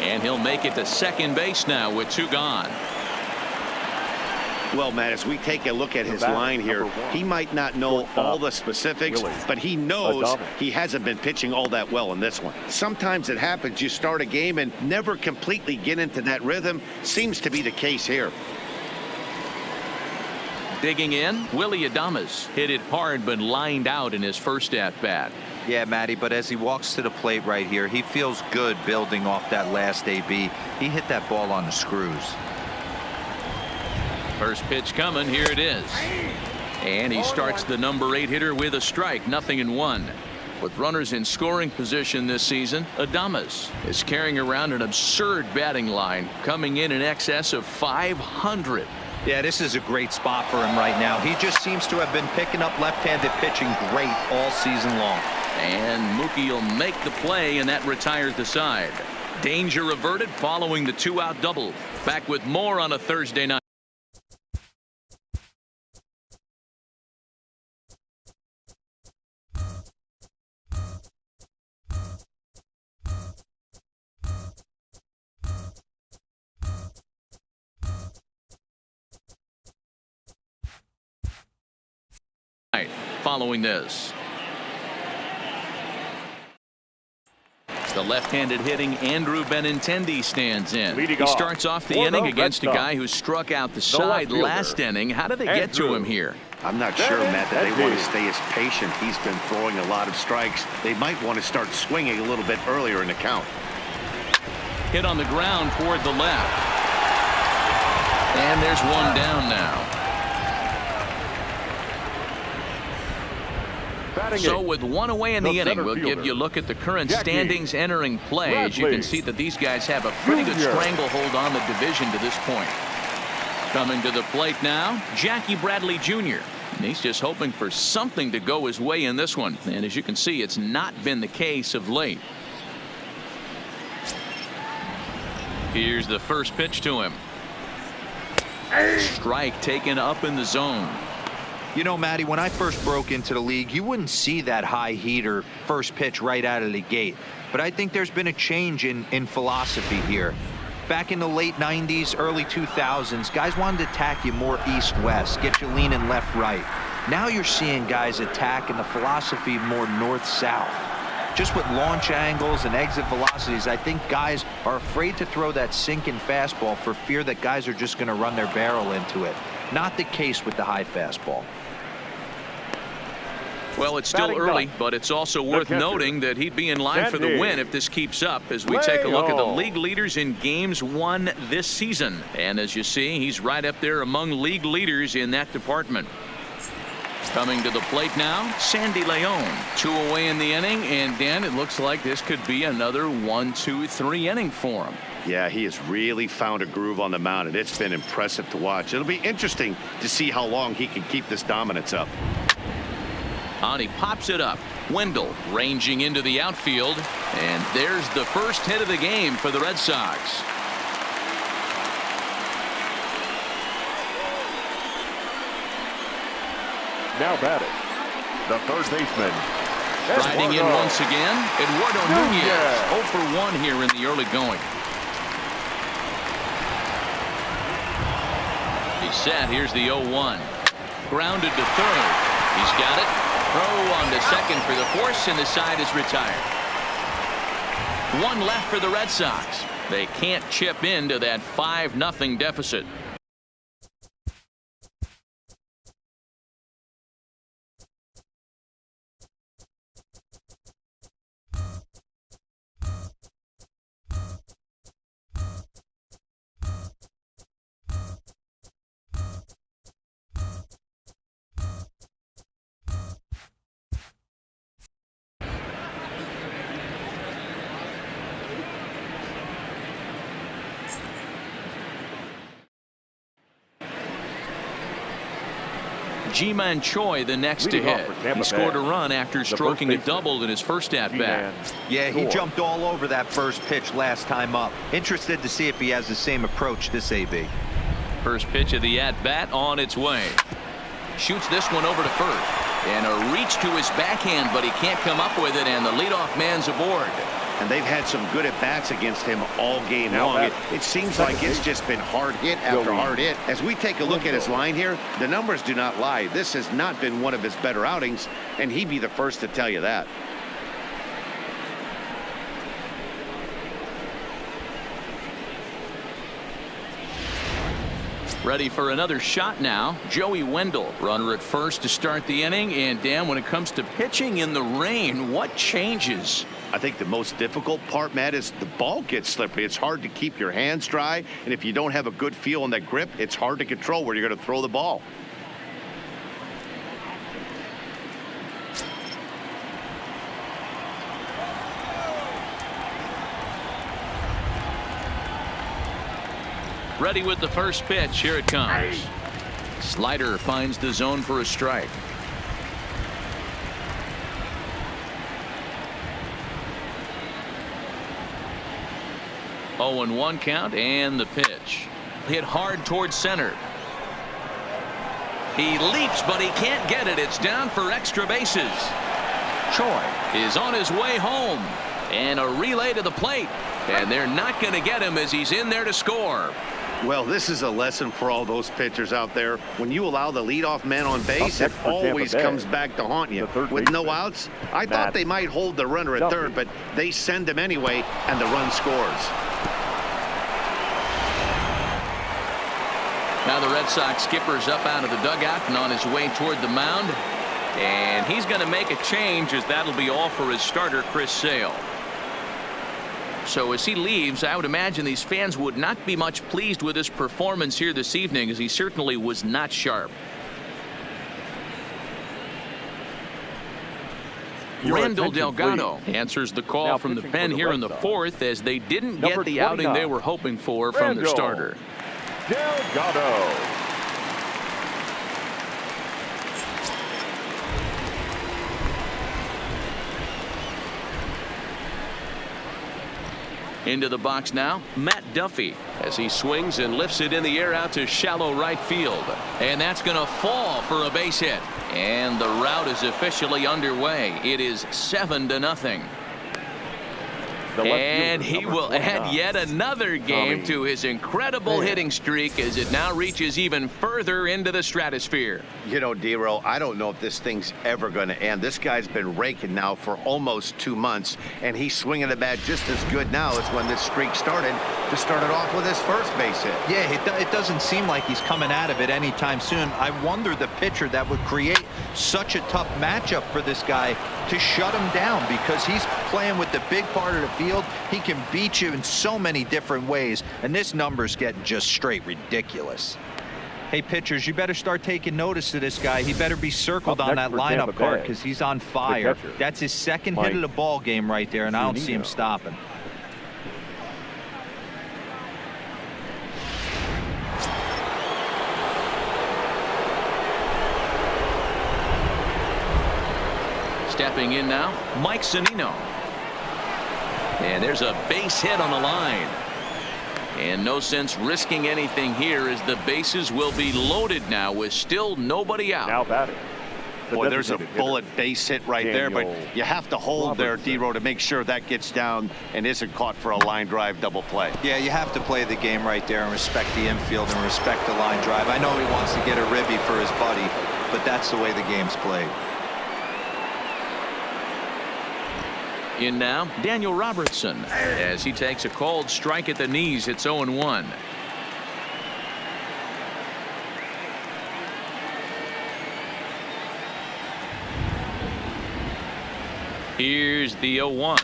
And he'll make it to second base now with 2 gone. Well, Matt, as we take a look at his line here, he might not know all the specifics, but he knows he hasn't been pitching all that well in this one. Sometimes it happens. You start a game and never completely get into that rhythm. Seems to be the case here. Digging in, Willie Adames hit it hard but lined out in his first at-bat. Yeah, Matty, but as he walks to the plate right here, he feels good building off that last AB. He hit that ball on the screws. First pitch coming. Here it is. And he starts the number 8 hitter with a strike. 0-1. With runners in scoring position this season, Adames is carrying around an absurd batting line, coming in excess of 500. Yeah, this is a great spot for him right now. He just seems to have been picking up left-handed pitching great all season long. And Mookie will make the play, and that retires the side. Danger averted following the 2-out double. Back with more on a Thursday night. Following this, the left-handed hitting Andrew Benintendi stands in. He starts off the inning against a guy who struck out the side last inning. How did they get to him here? I'm not sure, Matt, that they want to stay as patient. He's been throwing a lot of strikes. They might want to start swinging a little bit earlier in the count. Hit on the ground toward the left. And there's one down now. So with 1 away in the inning, we'll give you a look at the current standings entering play. As you can see that these guys have a pretty good stranglehold on the division to this point. Coming to the plate now, Jackie Bradley Jr. And he's just hoping for something to go his way in this one. And as you can see, it's not been the case of late. Here's the first pitch to him. Strike taken up in the zone. You know, Matty, when I first broke into the league, you wouldn't see that high heater first pitch right out of the gate. But I think there's been a change in philosophy here. Back in the late 90s, early 2000s, guys wanted to attack you more east-west, get you leaning left-right. Now you're seeing guys attack in the philosophy more north-south. Just with launch angles and exit velocities, I think guys are afraid to throw that sinking fastball for fear that guys are just going to run their barrel into it. Not the case with the high fastball. Well, it's still early, but it's also worth noting that he'd be in line for the win if this keeps up as we take a look at the league leaders in games won this season. And as you see, he's right up there among league leaders in that department. Coming to the plate now, Sandy Leon. 2 away in the inning, and Dan, it looks like this could be another 1-2-3 inning for him. Yeah, he has really found a groove on the mound, and it's been impressive to watch. It'll be interesting to see how long he can keep this dominance up. And he pops it up. Wendell ranging into the outfield, and there's the first hit of the game for the Red Sox. Now batting, the first baseman. Riding in once again, Eduardo Nunez. 0 for 1 here in the early going. He's set. Here's the 0-1. Grounded to third. He's got it. Throw on to second for the force, and the side is retired. 1 left for the Red Sox. They can't chip into that 5-0 deficit. Ji-Man Choi the next to hit. He scored a run after stroking a double in his first at-bat. Yeah, he jumped all over that first pitch last time up. Interested to see if he has the same approach this AB. First pitch of the at-bat on its way. Shoots this one over to first. And a reach to his backhand, but he can't come up with it, and the leadoff man's aboard. And they've had some good at-bats against him all game long. It seems like it's just been hard hit after hard hit. As we take a look at his line here, the numbers do not lie. This has not been one of his better outings, and he'd be the first to tell you that. Ready for another shot now. Joey Wendell, runner at first to start the inning. And Dan, when it comes to pitching in the rain, what changes? I think the most difficult part, Matt, is the ball gets slippery. It's hard to keep your hands dry, and if you don't have a good feel on that grip, it's hard to control where you're going to throw the ball. Ready with the first pitch. Here it comes. Slider finds the zone for a strike. 0-1 count, and the pitch hit hard towards center. He leaps, but he can't get it. It's down for extra bases. Choi is on his way home, and a relay to the plate, and they're not going to get him as he's in there to score. Well, this is a lesson for all those pitchers out there. When you allow the leadoff man on base, it always comes back to haunt you. With no outs, I thought they might hold the runner at third, but they send him anyway, and the run scores. Now the Red Sox skipper's up out of the dugout and on his way toward the mound. And he's going to make a change, as that'll be all for his starter, Chris Sale. So as he leaves, I would imagine these fans would not be much pleased with his performance here this evening, as he certainly was not sharp. Randall Delgado answers the call from the pen here in the fourth, as they didn't get the outing they were hoping for from their starter. Delgado. Into the box now, Matt Duffy, as he swings and lifts it in the air out to shallow right field. And that's going to fall for a base hit. And the rout is officially underway. It is 7-0. And he will add yet another game to his incredible hitting streak, as it now reaches even further into the stratosphere. You know, D-Row, I don't know if this thing's ever going to end. This guy's been raking now for almost 2 months, and he's swinging the bat just as good now as when this streak started, to start it off with his first base hit. Yeah, it doesn't seem like he's coming out of it anytime soon. I wonder the pitcher that would create such a tough matchup for this guy to shut him down, because he's playing with the big part of the field. He can beat you in so many different ways, and this number's getting just straight ridiculous. Hey, pitchers, you better start taking notice of this guy. He better be circled on that lineup card, because he's on fire. That's his second hit of the ball game right there, and I don't see him stopping. Stepping in now, Mike Zunino. And there's a base hit on the line. And no sense risking anything here, as the bases will be loaded now with still nobody out. Now batting. Boy, there's a bullet base hit right there, but you have to hold there, D-Row, to make sure that gets down and isn't caught for a line drive double play. Yeah, you have to play the game right there and respect the infield and respect the line drive. I know he wants to get a ribby for his buddy, but that's the way the game's played. In now, Daniel Robertson, as he takes a cold strike at the knees. It's 0-1. Here's the 0-1.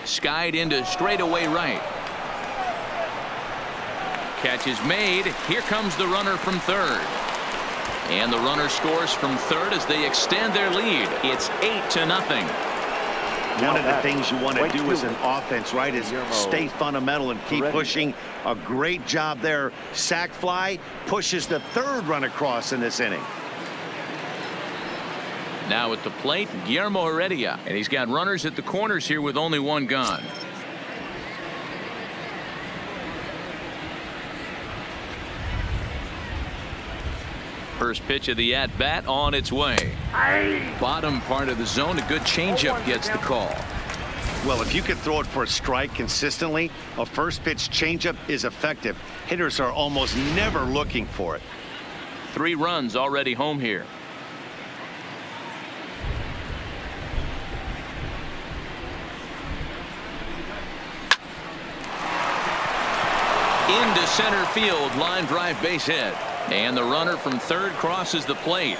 Skied into straightaway right. Catch is made. Here comes the runner from third. And the runner scores from third as they extend their lead. It's 8-0. One of the things you want to do as an offense, right, is stay fundamental and keep pushing. A great job there. Sac fly pushes the third run across in this inning. Now at the plate, Guillermo Heredia, and he's got runners at the corners here with only one gone. First pitch of the at-bat on its way. Bottom part of the zone, a good changeup gets the call. Well, if you can throw it for a strike consistently, a first pitch changeup is effective. Hitters are almost never looking for it. 3 runs already home here. Into center field, line drive, base hit, and the runner from third crosses the plate.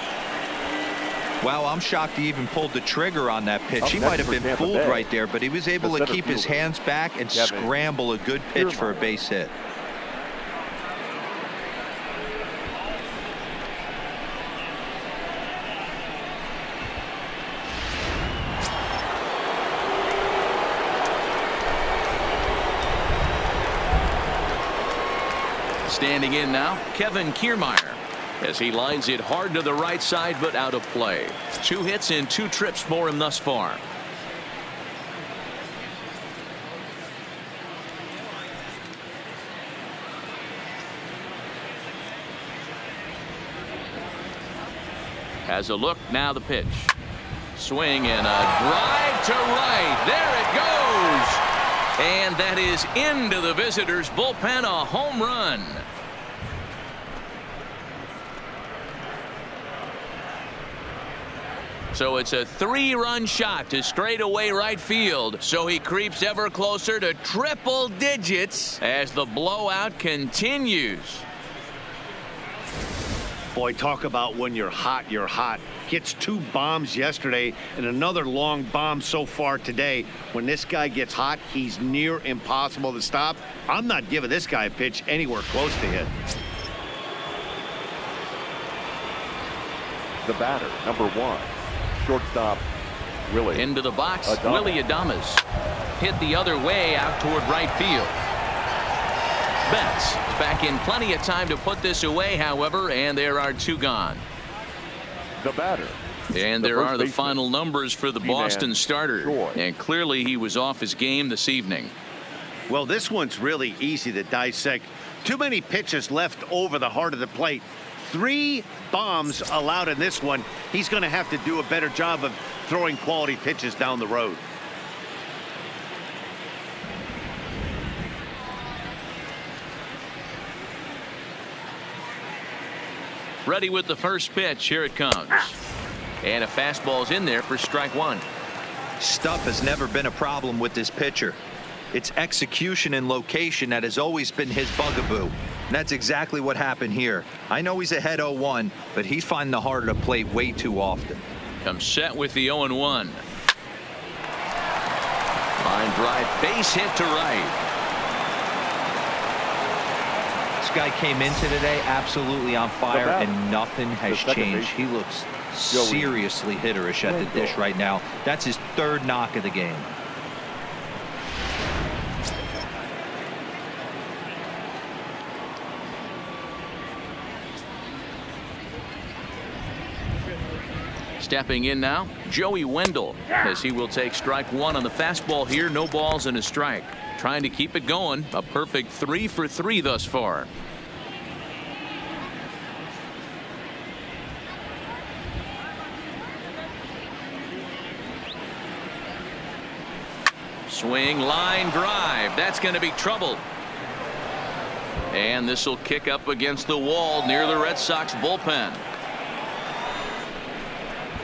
Wow, I'm shocked he even pulled the trigger on that pitch. He might have been Tampa fooled Bay. right there, but he was able to keep his hands back and scramble a good pitch for a base hit. Standing in now, Kevin Kiermaier, as he lines it hard to the right side, but out of play. 2 hits and 2 trips for him thus far. Has a look, now the pitch. Swing and a drive to right. There it goes. And that is into the visitors' bullpen, a home run. So it's a 3-run shot to straightaway right field. So he creeps ever closer to triple digits as the blowout continues. Boy, talk about when you're hot, you're hot. Gets 2 bombs yesterday and another long bomb so far today. When this guy gets hot, he's near impossible to stop. I'm not giving this guy a pitch anywhere close to hit. The batter, number 1, shortstop, Willie. Into the box, Adames. Willie Adames. Hit the other way out toward right field. Betts is back in plenty of time to put this away, however, and there are 2 gone. The batter. And there are the final numbers for the Boston starter. And clearly he was off his game this evening. Well, this one's really easy to dissect. Too many pitches left over the heart of the plate. 3 bombs allowed in this one. He's going to have to do a better job of throwing quality pitches down the road. Ready with the first pitch. Here it comes. And a fastball's in there for strike 1. Stuff has never been a problem with this pitcher. It's execution and location that has always been his bugaboo. And that's exactly what happened here. I know he's ahead 0-1, but he's finding the heart of the plate way too often. Comes set with the 0-1. Line drive, base hit to right. This guy came into today absolutely on fire, and nothing has changed. He looks seriously hitterish at the dish right now. That's his 3rd knock of the game. Stepping in now, Joey Wendell, as he will take strike 1 on the fastball here. No balls and a strike. Trying to keep it going. A perfect 3 for 3 thus far. Swing, line drive. That's going to be trouble. And this will kick up against the wall near the Red Sox bullpen.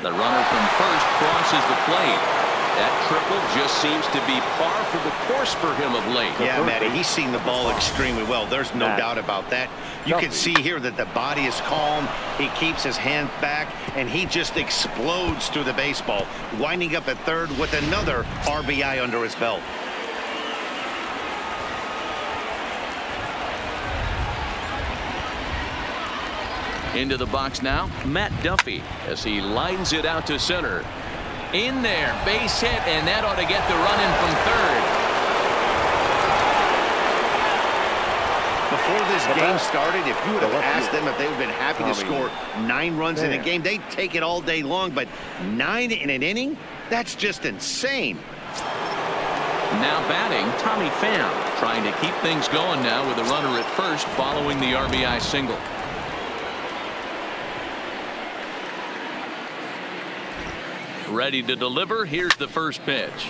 The runner from first crosses the plate. That triple just seems to be par for the course for him of late. Yeah, Matty, he's seen the ball extremely well. There's no doubt about that. You can see here that the body is calm. He keeps his hand back, and he just explodes through the baseball, winding up at third with another RBI under his belt. Into the box now, Matt Duffy, as he lines it out to center. In there, base hit, and that ought to get the run in from third. Before this game started, if you would have asked them if they would have been happy to score 9 runs in a game, they'd take it all day long. But 9 in an inning? That's just insane. Now batting, Tommy Pham, trying to keep things going now with a runner at first following the RBI single. Ready to deliver. Here's the first pitch.